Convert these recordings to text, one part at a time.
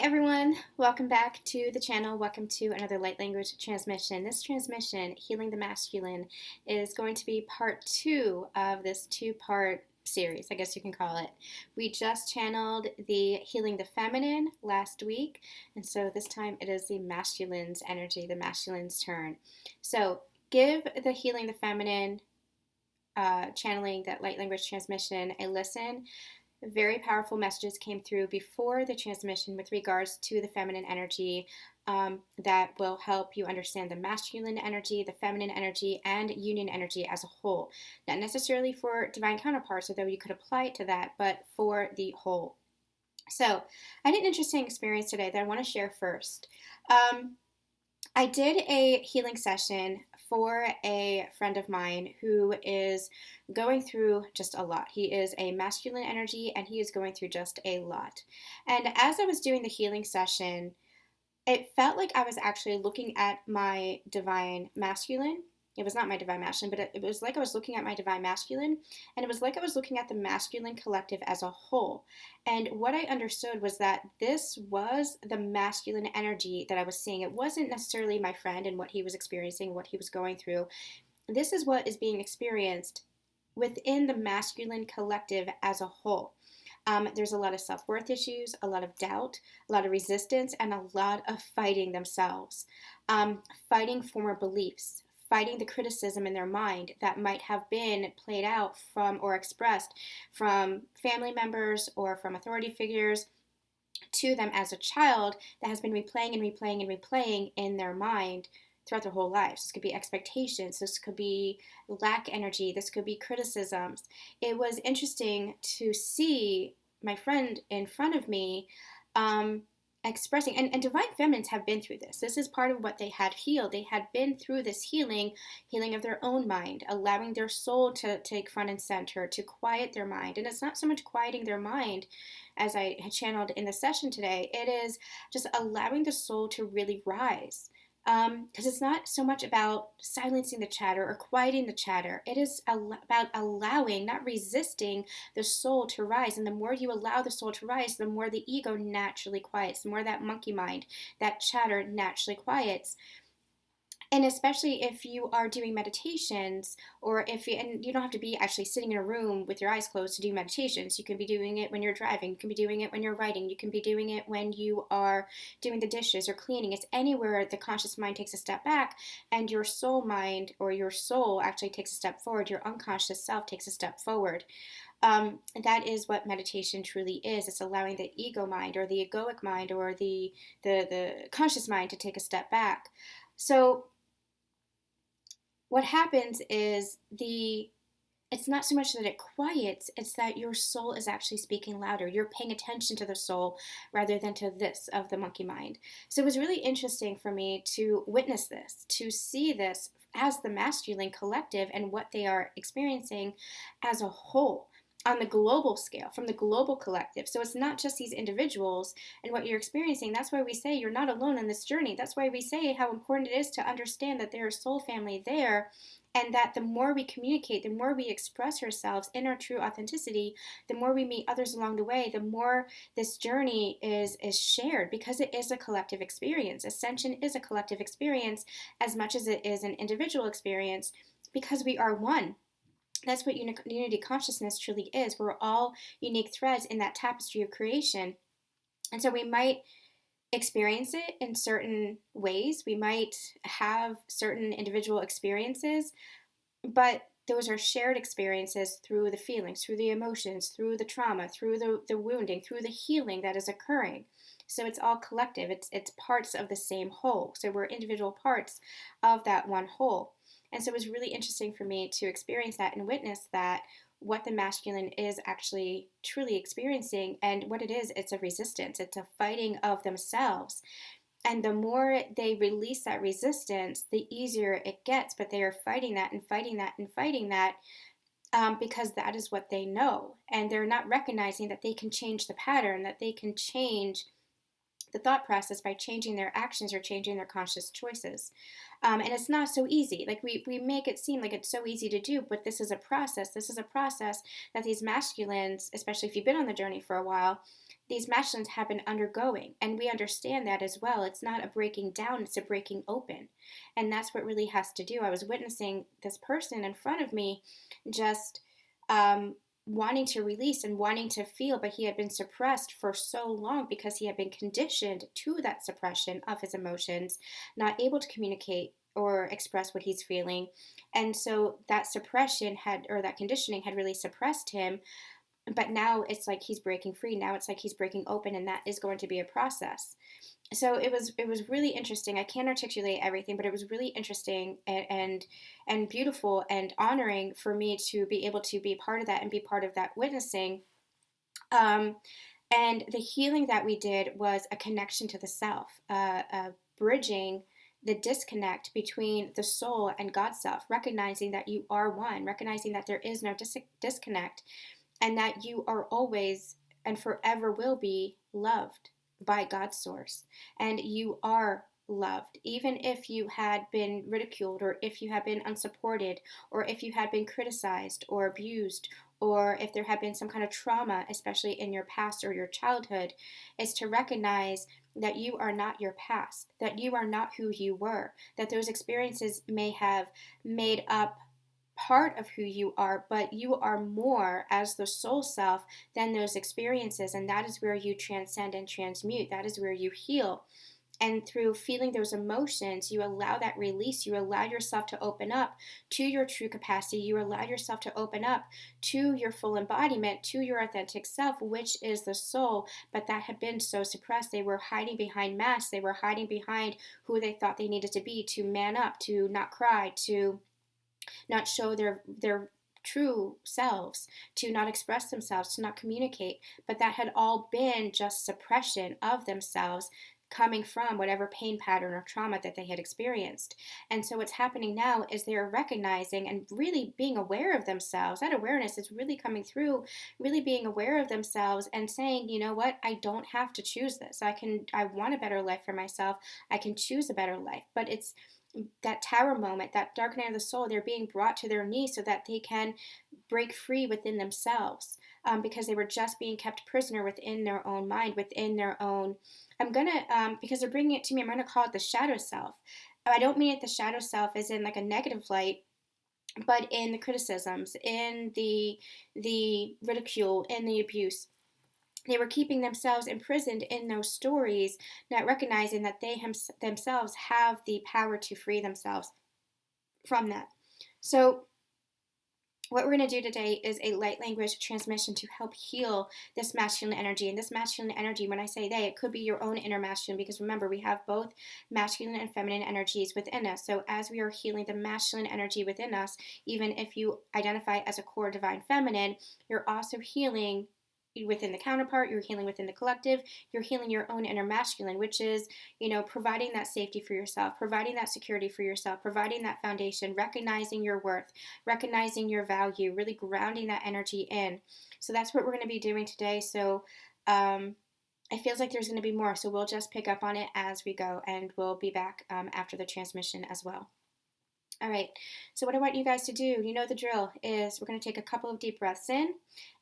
everyone, welcome back to the channel. Welcome to another light language transmission. This transmission, Healing the Masculine, is going to be part 2 of this 2-part series, I guess you can call it. We just channeled the Healing the Feminine last week, and so this time it is the masculine's energy, the masculine's turn. So give the Healing the Feminine channeling, that light language transmission, a listen. Very powerful messages came through before the transmission with regards to the feminine energy that will help you understand the masculine energy, the feminine energy, and union energy as a whole. Not necessarily for divine counterparts, although you could apply it to that, but for the whole. So I had an interesting experience today that I want to share first. I did a healing session for a friend of mine who is going through just a lot. He is a masculine energy and he is going through just a lot. And as I was doing the healing session, it felt like I was actually looking at my divine masculine. It was not my divine masculine, but it was like I was looking at my divine masculine, and it was like I was looking at the masculine collective as a whole. And what I understood was that this was the masculine energy that I was seeing. It wasn't necessarily my friend and what he was experiencing, what he was going through. This is what is being experienced within the masculine collective as a whole. There's a lot of self-worth issues, a lot of doubt, a lot of resistance, and a lot of fighting themselves, fighting former beliefs, fighting the criticism in their mind that might have been played out from or expressed from family members or from authority figures to them as a child that has been replaying and replaying and replaying in their mind throughout their whole lives. This could be expectations, this could be lack energy, this could be criticisms. It was interesting to see my friend in front of me expressing, and divine feminines have been through this. This is part of what they had healed. They had been through this healing of their own mind, allowing their soul to take front and center, to quiet their mind. And it's not so much quieting their mind as I had channeled in the session today. It is just allowing the soul to really rise. Because it's not so much about silencing the chatter or quieting the chatter. It is about allowing, not resisting, the soul to rise. And the more you allow the soul to rise, the more the ego naturally quiets, the more that monkey mind, that chatter naturally quiets. And especially if you are doing meditations, or if you, and you don't have to be actually sitting in a room with your eyes closed to do meditations. You can be doing it when you're driving. You can be doing it when you're writing. You can be doing it when you are doing the dishes or cleaning. It's anywhere the conscious mind takes a step back and your soul mind, or your soul, actually takes a step forward. Your unconscious self takes a step forward. That is what meditation truly is. It's allowing the ego mind, or the egoic mind, or the conscious mind to take a step back. So what happens is it's not so much that it quiets, it's that your soul is actually speaking louder. You're paying attention to the soul rather than to this of the monkey mind. So it was really interesting for me to witness this, to see this as the masculine collective and what they are experiencing as a whole, on the global scale, from the global collective. So it's not just these individuals and what you're experiencing. That's why we say you're not alone in this journey. That's why we say how important it is to understand that there is soul family there, and that the more we communicate, the more we express ourselves in our true authenticity, the more we meet others along the way, the more this journey is shared, because it is a collective experience. Ascension is a collective experience as much as it is an individual experience, because we are one. That's what unity consciousness truly is. We're all unique threads in that tapestry of creation. And so we might experience it in certain ways. We might have certain individual experiences, but those are shared experiences through the feelings, through the emotions, through the trauma, through the wounding, through the healing that is occurring. So it's all collective. It's parts of the same whole. So we're individual parts of that one whole. And so it was really interesting for me to experience that and witness that, what the masculine is actually truly experiencing. And what it is, it's a resistance. It's a fighting of themselves. And the more they release that resistance, the easier it gets. But they are fighting that and fighting that and fighting that, because that is what they know. And they're not recognizing that they can change the pattern, that they can change the thought process by changing their actions or changing their conscious choices. And it's not so easy. Like we make it seem like it's so easy to do, but this is a process. This is a process that these masculines, especially if you've been on the journey for a while, these masculines have been undergoing, and we understand that as well. It's not a breaking down, it's a breaking open, and that's what really has to do. I was witnessing this person in front of me just wanting to release and wanting to feel, but he had been suppressed for so long because he had been conditioned to that suppression of his emotions, not able to communicate or express what he's feeling. And so that suppression had, or that conditioning had really suppressed him. But now it's like he's breaking free. Now it's like he's breaking open, and that is going to be a process. So it was really interesting. I can't articulate everything, but it was really interesting and beautiful and honoring for me to be able to be part of that and be part of that witnessing. Um, and the healing that we did was a connection to the self, bridging the disconnect between the soul and God's self, recognizing that you are one, recognizing that there is no disconnect, and that you are always and forever will be loved by God's source. And you are loved, even if you had been ridiculed, or if you had been unsupported, or if you had been criticized or abused, or if there had been some kind of trauma, especially in your past or your childhood, is to recognize that you are not your past, that you are not who you were, that those experiences may have made up part of who you are, but you are more as the soul self than those experiences. And that is where you transcend and transmute. That is where you heal. And through feeling those emotions, you allow that release. You allow yourself to open up to your true capacity. You allow yourself to open up to your full embodiment, to your authentic self, which is the soul. But that had been so suppressed. They were hiding behind masks. They were hiding behind who they thought they needed to be, to man up, to not cry, to not show their true selves, to not express themselves, to not communicate. But that had all been just suppression of themselves, coming from whatever pain pattern or trauma that they had experienced. And so what's happening now is they're recognizing and really being aware of themselves. That awareness is really coming through, really being aware of themselves and saying, you know what, I don't have to choose this. I want a better life for myself. I can choose a better life. But it's that tower moment, that dark night of the soul, they're being brought to their knees so that they can break free within themselves, because they were just being kept prisoner within their own mind, within their own. I'm going to, because they're bringing it to me, I'm going to call it the shadow self. I don't mean it the shadow self as in like a negative light, but in the criticisms, in the ridicule, in the abuse. They were keeping themselves imprisoned in those stories, not recognizing that they themselves have the power to free themselves from that. So what we're going to do today is a light language transmission to help heal this masculine energy. And this masculine energy, when I say they, it could be your own inner masculine, because remember, we have both masculine and feminine energies within us. So as we are healing the masculine energy within us, even if you identify as a core divine feminine, you're also healing within the counterpart, you're healing within the collective, you're healing your own inner masculine, which is, providing that safety for yourself, providing that security for yourself, providing that foundation, recognizing your worth, recognizing your value, really grounding that energy in. So that's what we're going to be doing today. So it feels like there's going to be more, so we'll just pick up on it as we go, and we'll be back after the transmission as well. All right, so what I want you guys to do, you know the drill, is we're going to take a couple of deep breaths in,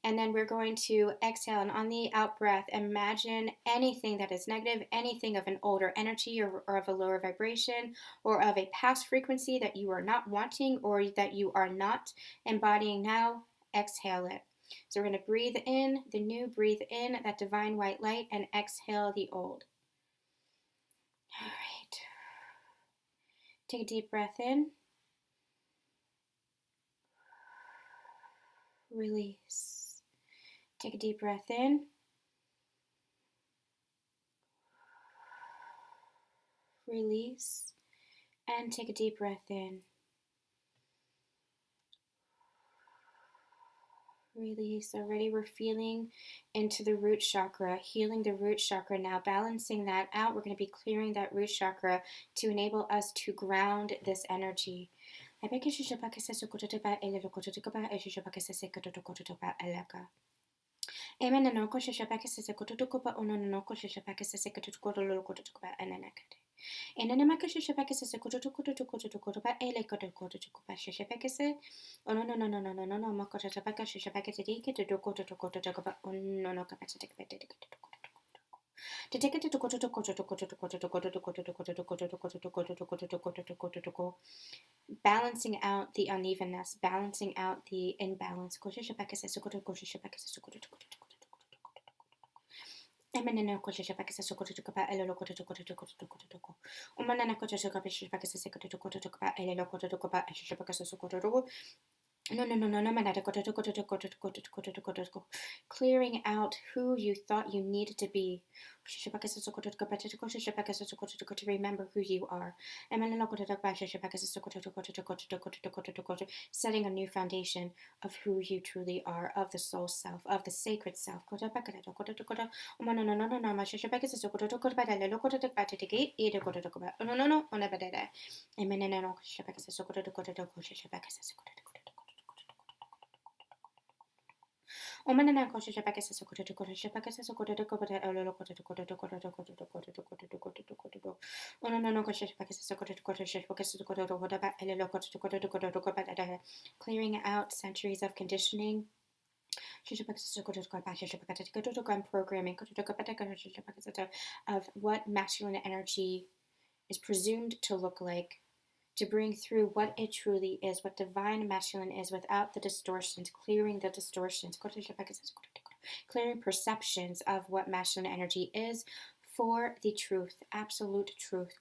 and then we're going to exhale, and on the out breath, imagine anything that is negative, anything of an older energy or of a lower vibration, or of a past frequency that you are not wanting or that you are not embodying now. Exhale it. So we're going to breathe in the new, breathe in that divine white light, and exhale the old. All right. Take a deep breath in. Release. Take a deep breath in. Release. And take a deep breath in. Release. Already we're feeling into the root chakra, healing the root chakra now, balancing that out. We're going to be clearing that root chakra to enable us to ground this energy. Amen. No ko shishapaka sese kotutukupa ono no ko shishapaka sese kotutukolo kotutukupa ananakate. Enanamaka shishapaka sese kotutukutukutukutukutukupa ele kotukutukupa shishapaka se ono no makotapaka shishapaka sedike to kotutukutukupa ono no kapata tekapete. Balancing out the unevenness, balancing out the imbalance. Emanana kocha shapaka sokoto kapa elelo koto koto. Umanana kocha shapaka sekoto kopa elelo kopa shapaka sokoto. No. Clearing out who you thought you needed to be. To remember who you are. Setting a new foundation of who you truly are, of the soul self, of the sacred self. Omanana kosha shapaka sasokoto to kosha shapaka sasokoto to kota olo kota to kota to kota to kota to kota to kota to kota to kota to Onono kosha shapaka sasokoto to kota shapaka sasokoto to kota ba elo kota to kota to kota to kota clearing out centuries of conditioning. Programming of what masculine energy is presumed to look like, to bring through what it truly is, what divine masculine is, without the distortions, clearing the distortions, clearing perceptions of what masculine energy is for the truth, absolute truth,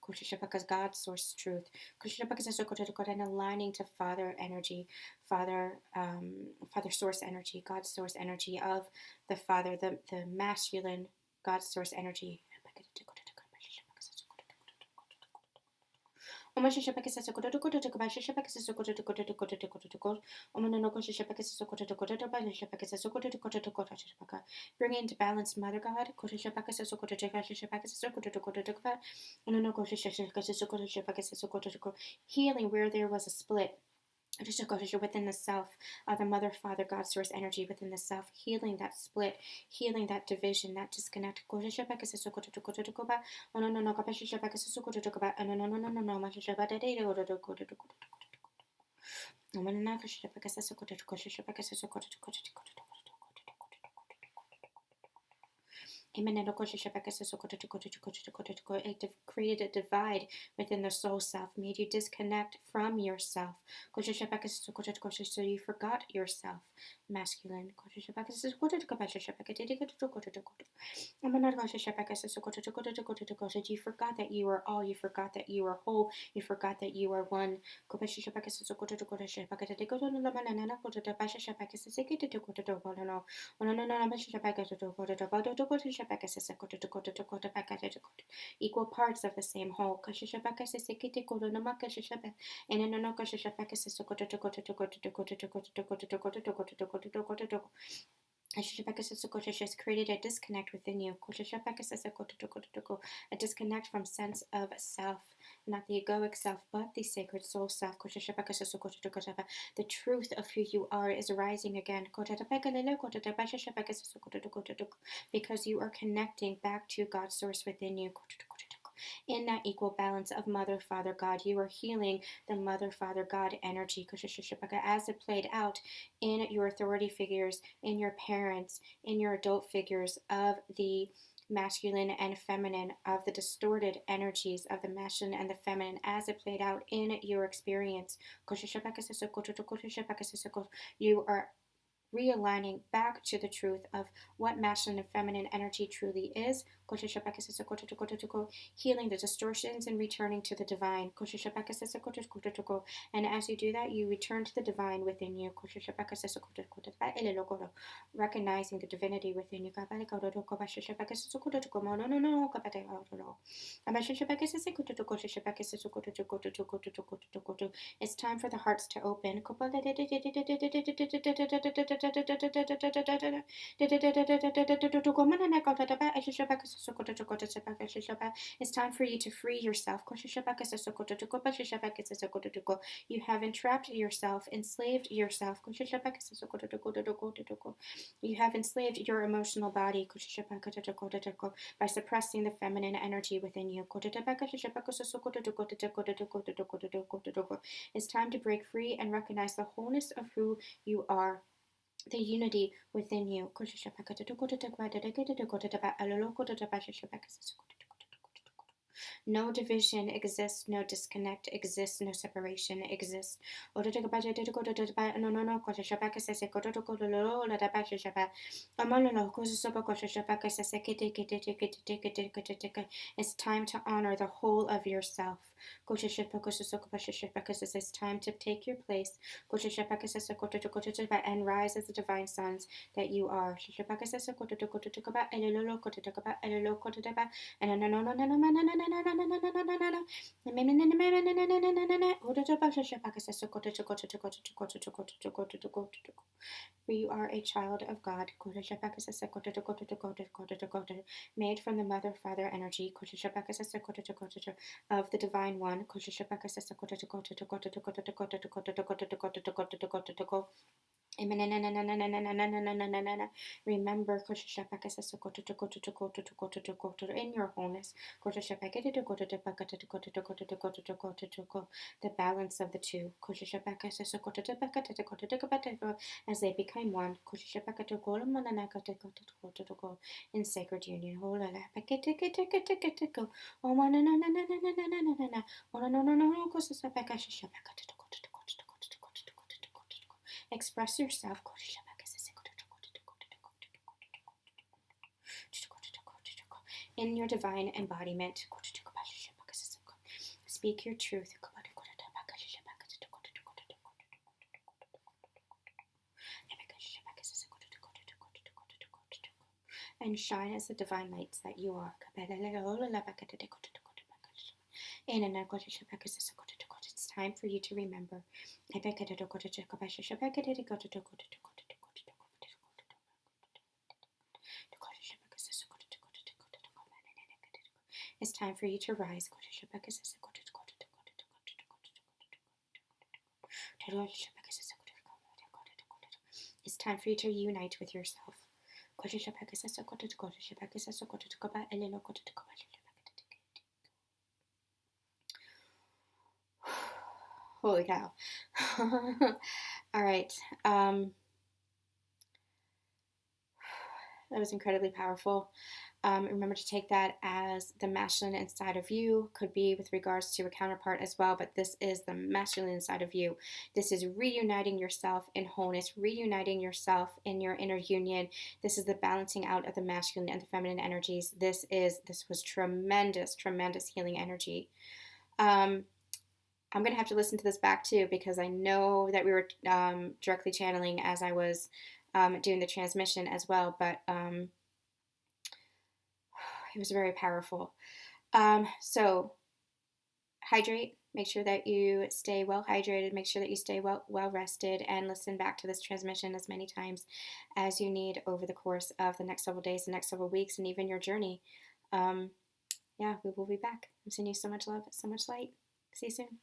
God's source truth, and aligning to Father energy, Father source energy, God's source energy of the Father, the masculine God's source energy. Bring into balance, Mother God. Healing where there was a split. Within the self, the Mother, Father, God, Source energy within the self, healing that split, healing that division, that disconnect. It created a divide within the soul self, made you disconnect from yourself. So you forgot yourself, masculine. You forgot that you were all, you forgot that you were whole, you forgot that you are one. Equal parts of the same whole. Has created a disconnect within you. A disconnect from sense of self, not the egoic self, but the sacred soul self. The truth of who you are is rising again. Because you are connecting back to God's source within you. In that equal balance of Mother, Father, God, you are healing the Mother, Father, God energy as it played out in your authority figures, in your parents, in your adult figures of the masculine and feminine, of the distorted energies of the masculine and the feminine as it played out in your experience. You are realigning back to the truth of what masculine and feminine energy truly is, healing the distortions and returning to the divine. And as you do that, you return to the divine within you, recognizing the divinity within you. It's time for the hearts to open. It's time for you to free yourself. You have entrapped yourself, enslaved yourself. You have enslaved your emotional body by suppressing the feminine energy within you. It's time to break free and recognize the wholeness of who you are. the unity within you. No division exists, no disconnect exists, no separation exists. It's time to honor the whole of yourself. It's time to take your place and rise as the divine sons that you are. For you are a child of God, made from the mother father energy of the divine one. Remember in your wholeness the balance of the two as they become one in sacred union. Express yourself in your divine embodiment. Speak your truth. And shine as the divine lights that you are. It's time for you to remember. It's time for you to rise. It's time for you to unite with yourself. Holy cow. All right. That was incredibly powerful. Remember to take that as the masculine inside of you, could be with regards to a counterpart as well, but this is the masculine inside of you. This is reuniting yourself in wholeness, reuniting yourself in your inner union. This is the balancing out of the masculine and the feminine energies. This was tremendous, tremendous healing energy. I'm going to have to listen to this back too, because I know that we were directly channeling as I was doing the transmission as well, but it was very powerful. So hydrate, make sure that you stay well hydrated, make sure that you stay well rested, and listen back to this transmission as many times as you need over the course of the next several days, the next several weeks, and even your journey. Yeah, we will be back. I'm sending you so much love, so much light. See you soon.